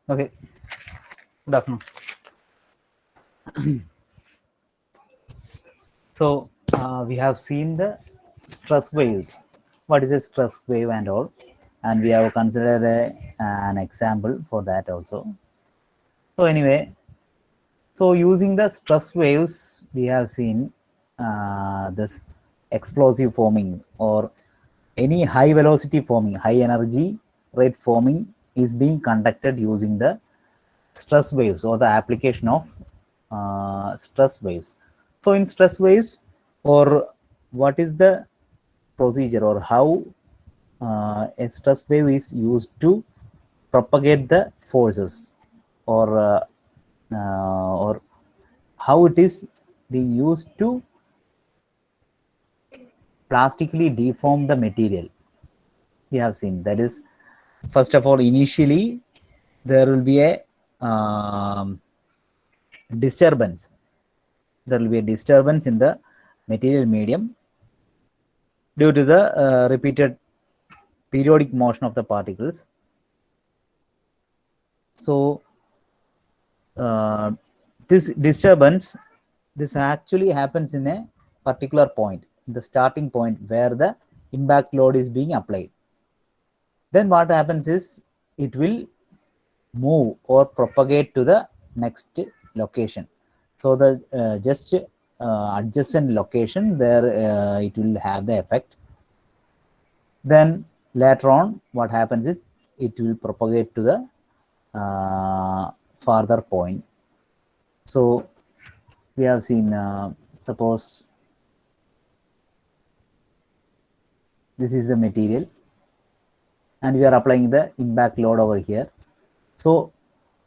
Okay, good afternoon. So we have seen the stress waves. What is a stress wave and all, and we have considered an example for that also. So anyway, so using the stress waves, we have seen this explosive forming or any high velocity forming, high energy rate forming is being conducted using the stress waves or the application of stress waves. So in stress waves, or what is the procedure or how a stress wave is used to propagate the forces, or how it is being used to plastically deform the material. We have seen that is, first of all, initially there will be a disturbance. There will be a disturbance in the material medium due to the repeated periodic motion of the particles. So this disturbance, this actually happens in a particular point, the starting point where the impact load is being applied. Then what happens is it will move or propagate to the next location. So the just adjacent location there, it will have the effect. Then later on, what happens is it will propagate to the farther point. So we have seen, suppose this is the material and we are applying the impact load over here. So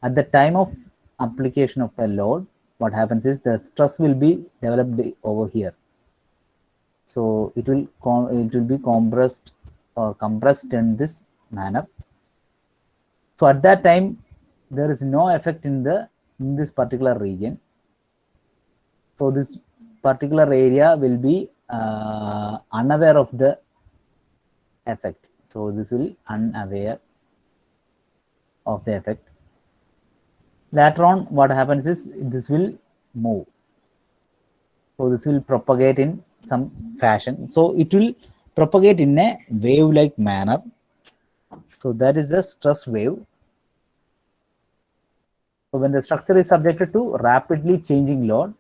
at the time of application of a load, what happens is the stress will be developed over here. So it will be compressed or compressed in this manner. So at that time, there is no effect in this particular region. So this particular area will be unaware of the effect. So this will unaware of the effect. Later on, what happens is this will move. So this will propagate in some fashion. So it will propagate in a wave-like manner. So that is a stress wave. So when the structure is subjected to rapidly changing load,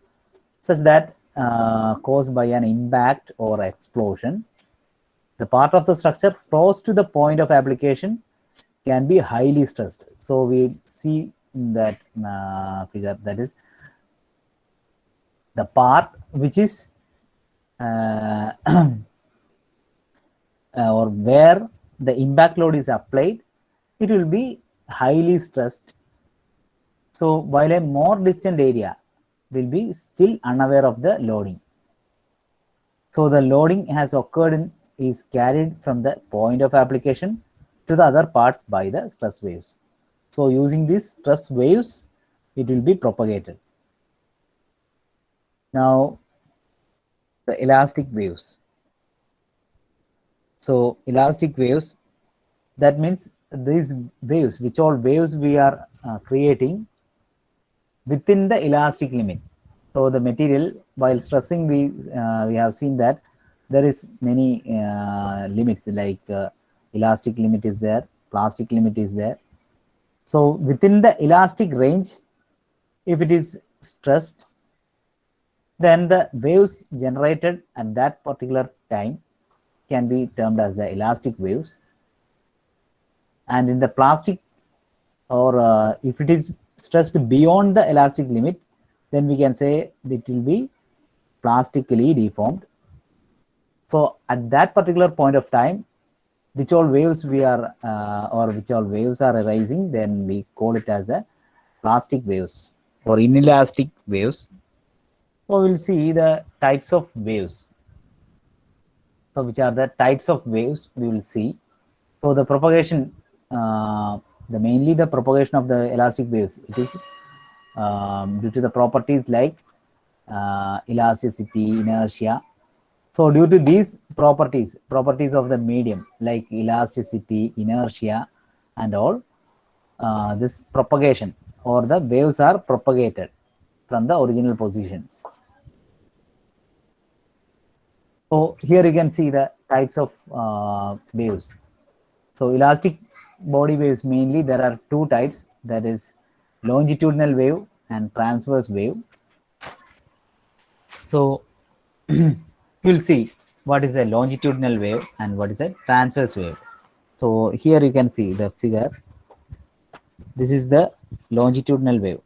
such that caused by an impact or explosion, the part of the structure close to the point of application can be highly stressed. So we see in that figure, that is the part which is or where the impact load is applied, it will be highly stressed. So while a more distant area will be still unaware of the loading. So the loading has occurred is carried from the point of application to the other parts by the stress waves. So using these stress waves, it will be propagated. Now the elastic waves. So elastic waves, that means these waves, which all waves we are creating within the elastic limit. So the material, while stressing, we have seen that there is many limits, like elastic limit is there, plastic limit is there. So within the elastic range, if it is stressed, then the waves generated at that particular time can be termed as the elastic waves. And in the plastic, or if it is stressed beyond the elastic limit, then we can say it will be plastically deformed. So at that particular point of time, which all waves we are or which all waves are arising, then we call it as the plastic waves or inelastic waves. So we'll see the types of waves. So which are the types of waves we will see. So the propagation, mainly the propagation of the elastic waves, it is due to the properties like elasticity, inertia. So due to these properties of the medium like elasticity, inertia and all, this propagation, or the waves are propagated from the original positions. So here you can see the types of waves. So elastic body waves, mainly there are two types, that is longitudinal wave and transverse wave. So we'll see what is a longitudinal wave and what is a transverse wave. So here you can see the figure. This is the longitudinal wave,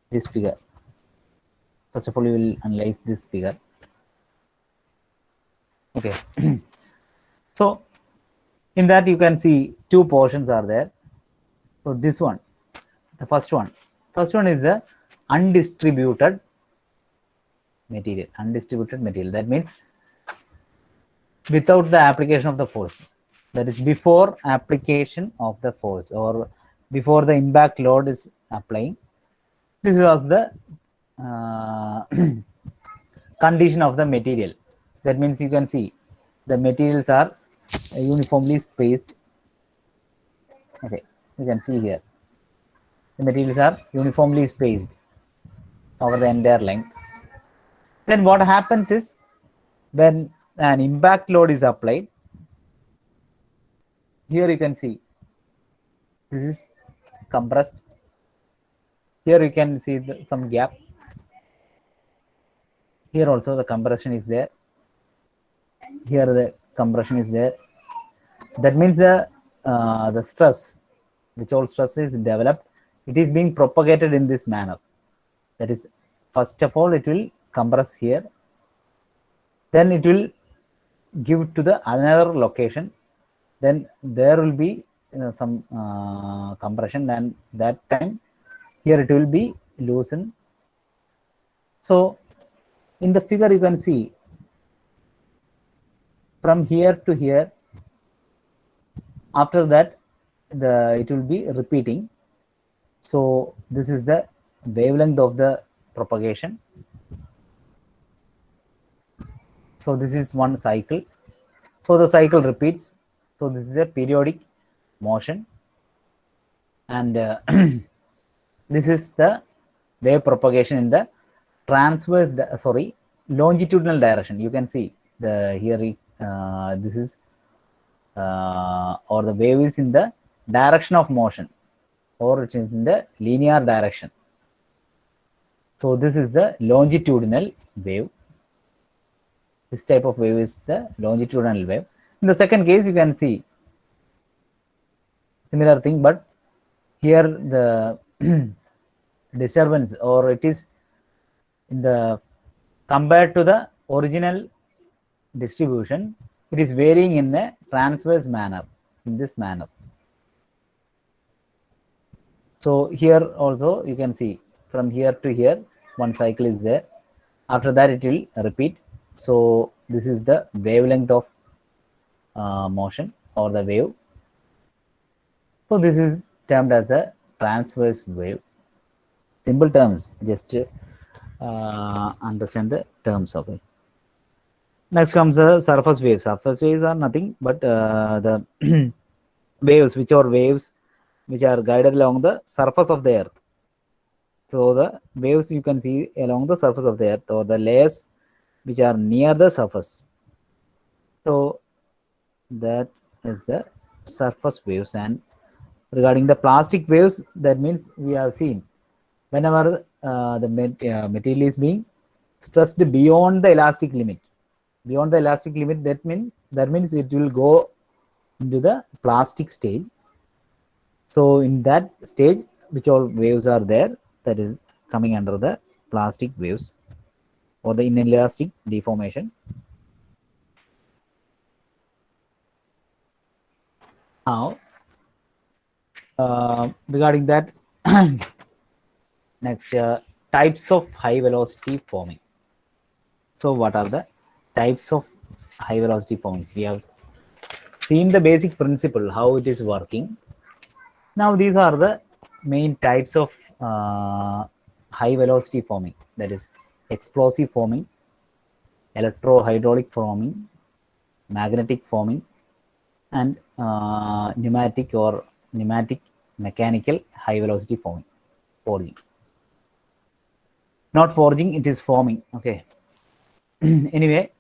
this figure. First of all, we will analyze this figure. Okay. So in that you can see two portions are there. So this one, the first one is the undistributed material. Undistributed material, that means without the application of the force, that is before application of the force, or before the impact load is applying. This was the condition of the material. That means you can see the materials are uniformly spaced. Okay, you can see here the materials are uniformly spaced over the entire length. Then what happens is, when an impact load is applied, here you can see this is compressed. Here you can see some gap. Here also the compression is there. Here the compression is there. That means the stress, which all stress is developed, it is being propagated in this manner. That is, first of all, it will compress here. Then it will give to the another location. Then there will be some compression, and that time here it will be loosened. So in the figure you can see from here to here, after that it will be repeating. So this is the wavelength of the propagation. So this is one cycle. So the cycle repeats. So this is a periodic motion, and this is the wave propagation in the transverse, longitudinal direction. You can see the here this is or the wave is in the direction of motion, or it is in the linear direction. So this is the longitudinal wave. This type of wave is the longitudinal wave. In the second case, you can see similar thing, but here the disturbance, or it is in the compared to the original distribution, it is varying in a transverse manner, in this manner. So here also you can see from here to here one cycle is there. After that it will repeat. So this is the wavelength of motion, or the wave. So this is termed as the transverse wave. Simple terms, just understand the terms of it. Next comes the surface waves. Surface waves are nothing but the waves which are guided along the surface of the earth. So the waves you can see along the surface of the earth, or the layers which are near the surface. So that is the surface waves. And regarding the plastic waves, that means we have seen whenever the material is being stressed beyond the elastic limit. Beyond the elastic limit, that means it will go into the plastic stage. So in that stage, which all waves are there, that is coming under the plastic waves, or the inelastic deformation. Now regarding that, next types of high velocity forming. So what are the types of high velocity forming? We have seen the basic principle, how it is working. Now these are the main types of high velocity forming, that is explosive forming, electrohydraulic forming, magnetic forming, and pneumatic mechanical high velocity forming, forging. Not forging, it is forming. Okay. Anyway,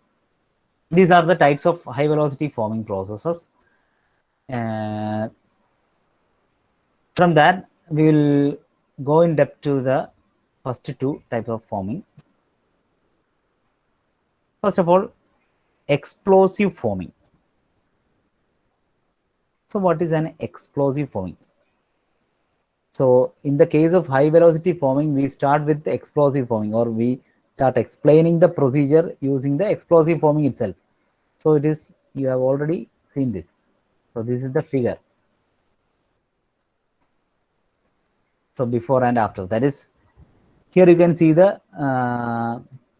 these are the types of high velocity forming processes. From that, we will go in depth to the first two types of forming. First of all, explosive forming. So what is an explosive forming? So in the case of high velocity forming, we start with the explosive forming, or we start explaining the procedure using the explosive forming itself. So it is, you have already seen this. So this is the figure. So before and after, that is, here you can see the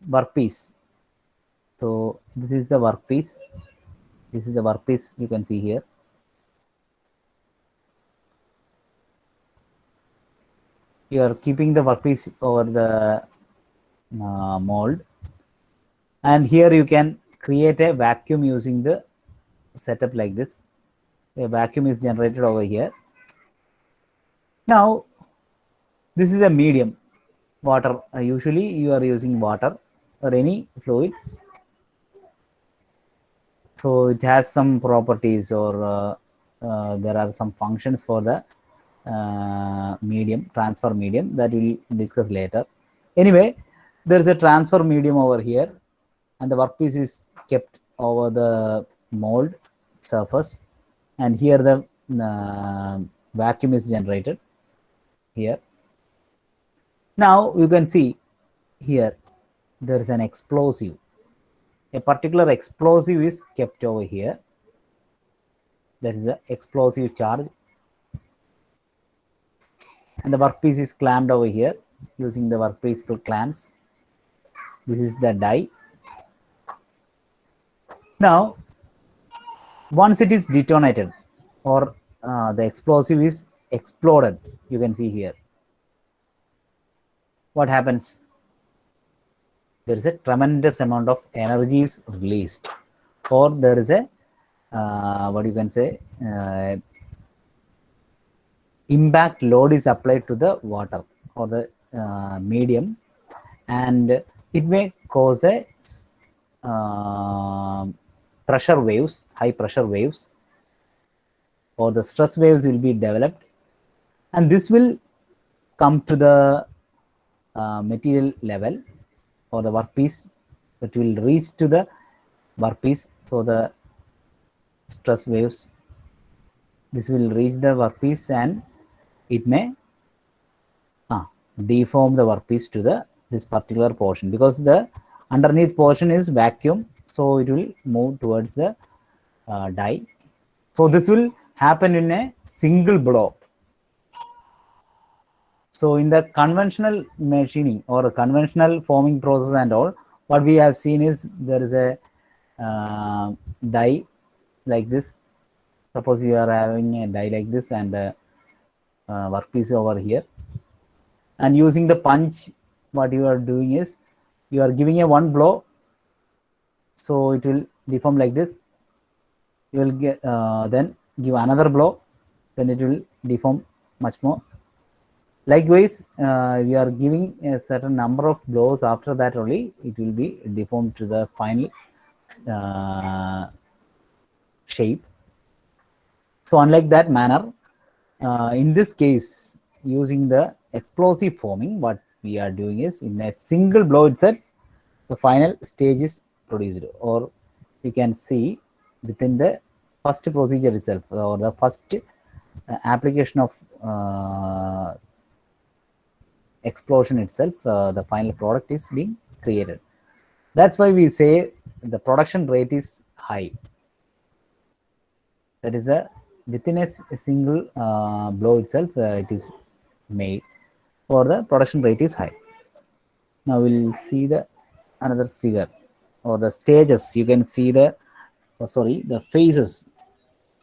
workpiece. So this is the workpiece. This is the workpiece you can see here. You are keeping the workpiece over the mold, and here you can create a vacuum using the setup like this. A vacuum is generated over here. Now this is a medium, water. Usually you are using water or any fluid. So it has some properties, or there are some functions for the medium, transfer medium, that we will discuss later. Anyway, there is a transfer medium over here, and the workpiece is kept over the mold surface, and here the vacuum is generated here. Now you can see here there is an explosive. A particular explosive is kept over here. That is the explosive charge, and the workpiece is clamped over here using the workpiece clamps. This is the die. Now once it is detonated, or the explosive is exploded, you can see here, what happens? There is a tremendous amount of energy is released, or there is a what you can say, impact load is applied to the water or the medium, and it may cause a pressure waves, high pressure waves, or the stress waves will be developed, and this will come to the material level or the workpiece. It will reach to the workpiece. So the stress waves, this will reach the workpiece, and it may deform the workpiece to the this particular portion, because the underneath portion is vacuum, so it will move towards the die. So this will happen in a single blow. So in the conventional machining or a conventional forming process and all, what we have seen is there is a die like this. Suppose you are having a die like this, and the workpiece over here, and using the punch, what you are doing is you are giving a one blow, so it will deform like this. You will get then give another blow, then it will deform much more. Likewise, we are giving a certain number of blows. After that only it will be deformed to the final shape. So unlike that manner, in this case, using the explosive forming, what we are doing is in a single blow itself, the final stage is produced, or you can see within the first procedure itself, or the first application of explosion itself, the final product is being created. That's why we say the production rate is high. That is within a single blow itself, it is made, or the production rate is high. Now we'll see the another figure, or the stages. You can see the the phases.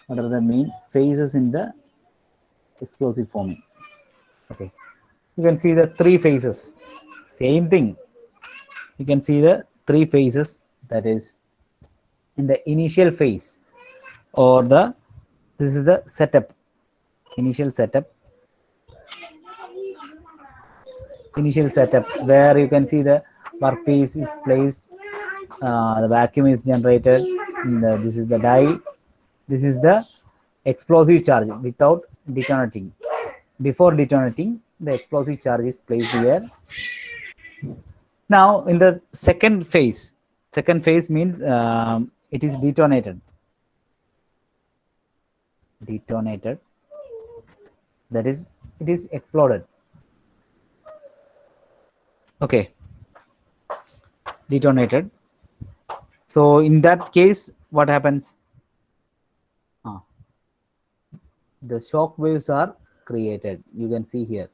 What are the main phases in the explosive forming? Okay, you can see the three phases. Same thing. You can see the three phases. That is in the initial phase, or this is the setup, initial setup. initial setup where you can see the workpiece is placed, the vacuum is generated, this is the die, this is the explosive charge without detonating. Before detonating, the explosive charge is placed here. Now in the second phase means it is detonated, that is, it is exploded. Okay, detonated. So in that case, what happens? The shock waves are created. You can see here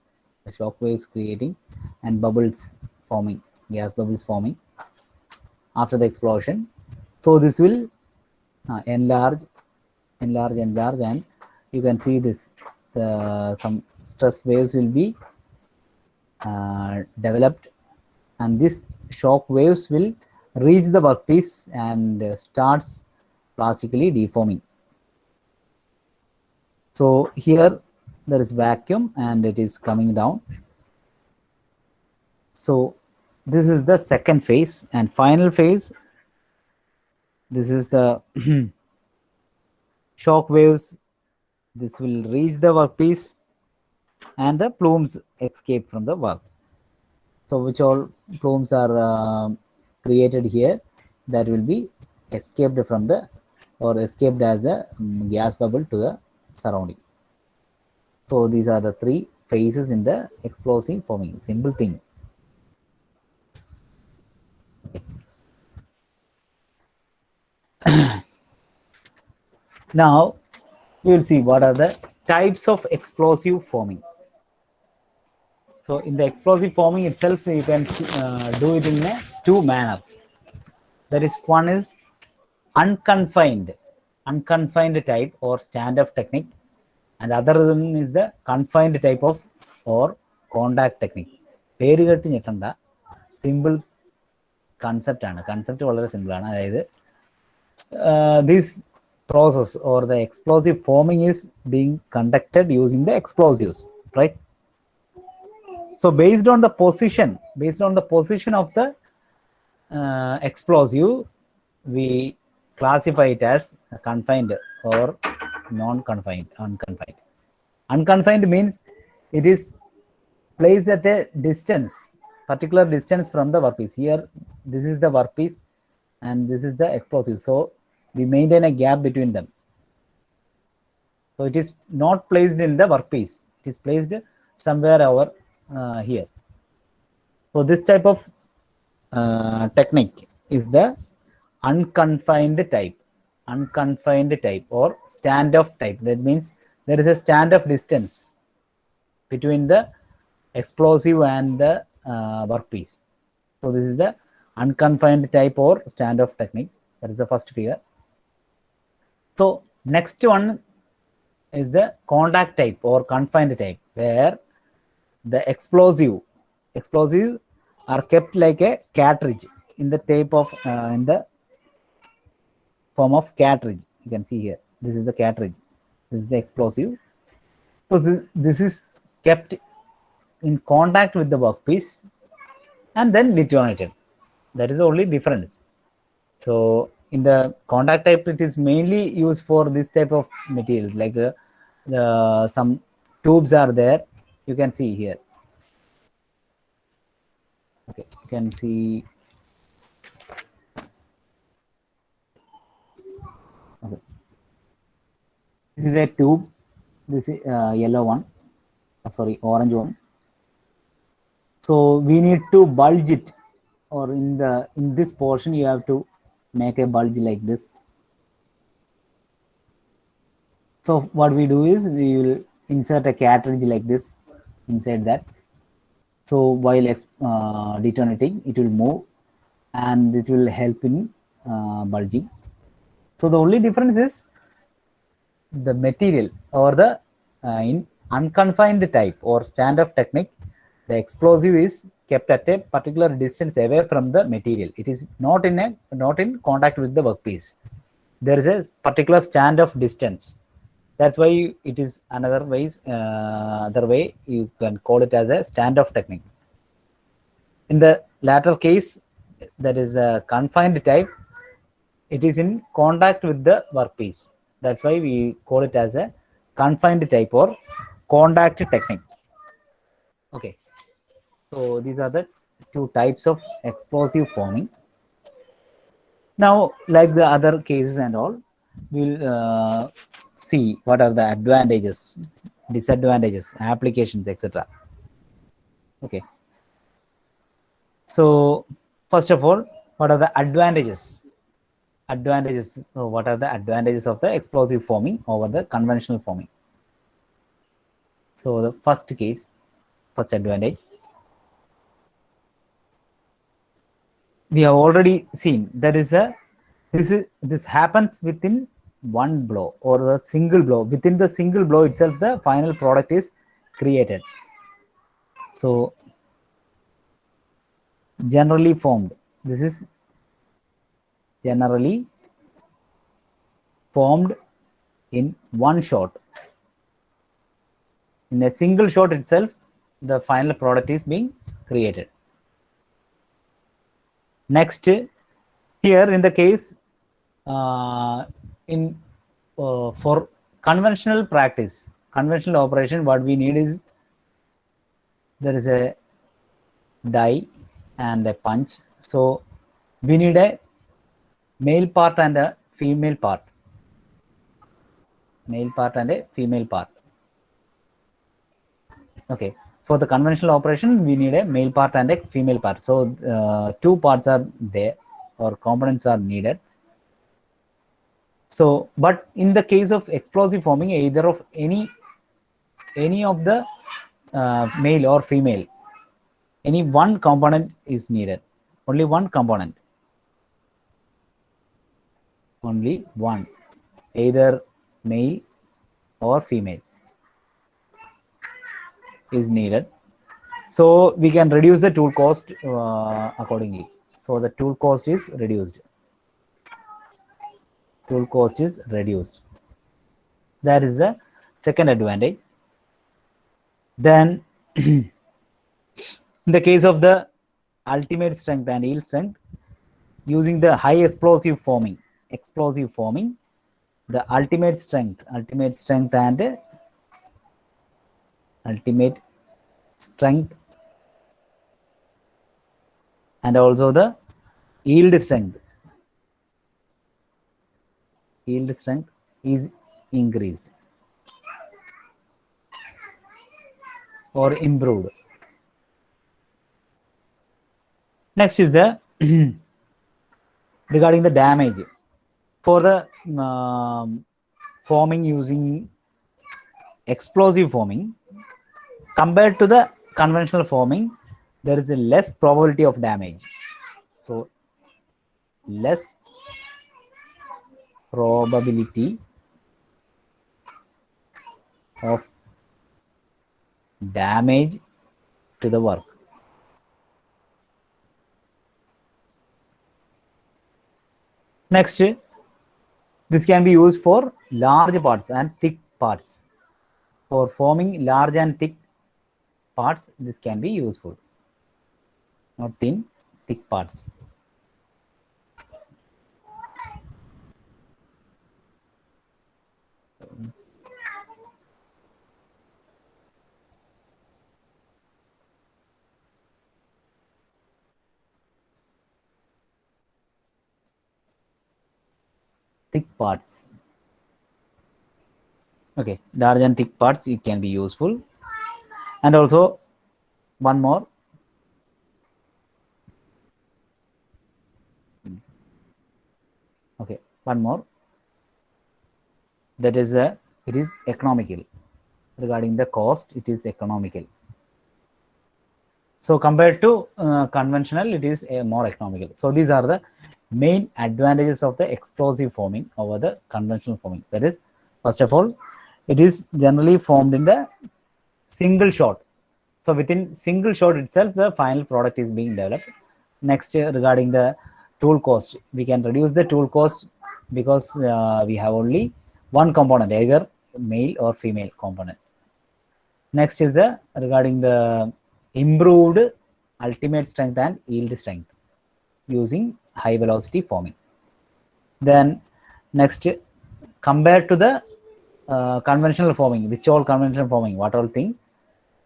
the shock waves creating and bubbles forming, gas bubbles forming after the explosion. So this will enlarge, and you can see this. Some stress waves will be developed, and this shock waves will reach the workpiece and starts plastically deforming. So here there is vacuum and it is coming down. So this is the second phase and final phase. This is the shock waves. This will reach the workpiece and the plumes escape from the work. So which all plumes are created here, that will be escaped from the, or escaped as a gas bubble to the surrounding. So these are the three phases in the explosive forming. Simple thing. Now we will see what are the types of explosive forming. So in the explosive forming itself, you can do it in a two manner. That is, one is unconfined type or stand-off technique, and the other one is the confined type of or contact technique. പേര് കേട്ട് ഞെട്ടണ്ട, simple concept ആണ്. Concept വളരെ simple ആണ്. അതായത് this process or the explosive forming is being conducted using the explosives, right? So based on the position of the explosive, we classify it as confined or non-confined. Unconfined means it is placed at a distance, particular distance from the workpiece. Here this is the workpiece and this is the explosive, so we maintain a gap between them. So it is not placed in the workpiece, it is placed somewhere over here. So this type of technique is the unconfined type or stand-off type. That means there is a stand-off distance between the explosive and the workpiece. So this is the unconfined type or stand-off technique. That is the first figure. So next one is the contact type or confined type, where the explosive are kept like a cartridge in the type of in the form of cartridge. You can see here, this is the cartridge, this is the explosive. So this is kept in contact with the workpiece and then detonated. That is the only difference. So in the contact type, it is mainly used for this type of materials, like some tubes are there, you can see here. Okay, you can see okay. This is a tube, this is yellow one, sorry, orange one. So we need to bulge it, or in this portion you have to make a bulge like this. So what we do is we will insert a cartridge like this inside that. So while detonating, it will move and it will help in bulging. So the only difference is the material, or the in unconfined type or stand-off technique, the explosive is kept at a particular distance away from the material. It is not in contact with the workpiece. There is a particular stand-off distance. That's why it is other way you can call it as a stand-off technique. In the latter case, that is the confined type, it is in contact with the workpiece. That's why we call it as a confined type or contact technique. Okay, so these are the two types of explosive forming. Now, like the other cases and all, we'll see what are the advantages, disadvantages, applications, etc. Okay. So, first of all, what are the advantages? So what are the advantages of the explosive forming over the conventional forming? So, the first advantage, we have already seen, that is this happens within one blow or the single blow. Within the single blow itself, the final product is created. So generally formed, this is generally formed in one shot. In a single shot itself, the final product is being created. Next, here in the case, for conventional practice, conventional operation, what we need is, there is a die and a punch. So we need a male part and a female part. Male part and a female part. Okay. For the conventional operation, we need a male part and a female part. So two parts are there, or components are needed. So, but in the case of explosive forming, either of any of the male or female, any one component is needed. Only one component. Only one, either male or female, is needed. So we can reduce the tool cost accordingly. So the tool cost is reduced. Tool cost is reduced. That is the second advantage. Then in the case of the ultimate strength and yield strength, using the high explosive forming, the ultimate strength and also the yield strength is increased or improved. Next is the regarding the damage. For the forming using explosive forming, compared to the conventional forming, there is a less probability of damage. So less probability of damage to the work. Next, this can be used for large parts and thick parts. For forming large and thick parts, this can be useful. Not thin, thick parts. Thick parts. Okay, large and thick parts, it can be useful. And also one more. Okay, one more. That is it is economical. Regarding the cost, it is economical. So compared to conventional, it is more economical. So these are the main advantages of the explosive forming over the conventional forming. That is, first of all, it is generally formed in the single shot. So within single shot itself, the final product is being developed. Next, regarding the tool cost, we can reduce the tool cost because we have only one component, either male or female component. Next is regarding the improved ultimate strength and yield strength using high velocity forming. Then next, compared to the conventional forming, which all conventional forming, what all thing,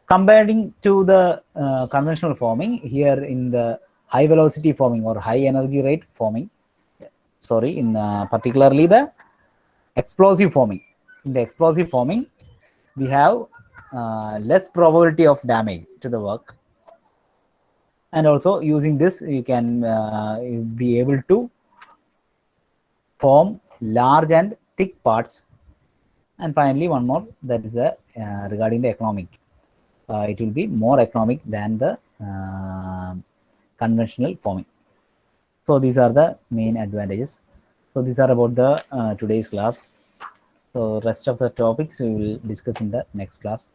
comparing to the conventional forming, here in the high velocity forming or high energy rate forming, sorry, in particularly the explosive forming. In the explosive forming, we have less probability of damage to the work, and also using this you can be able to form large and thick parts. And finally, one more, that is regarding the economic. It will be more economic than the conventional forming. So these are the main advantages. So these are about the today's class. So rest of the topics we will discuss in the next class.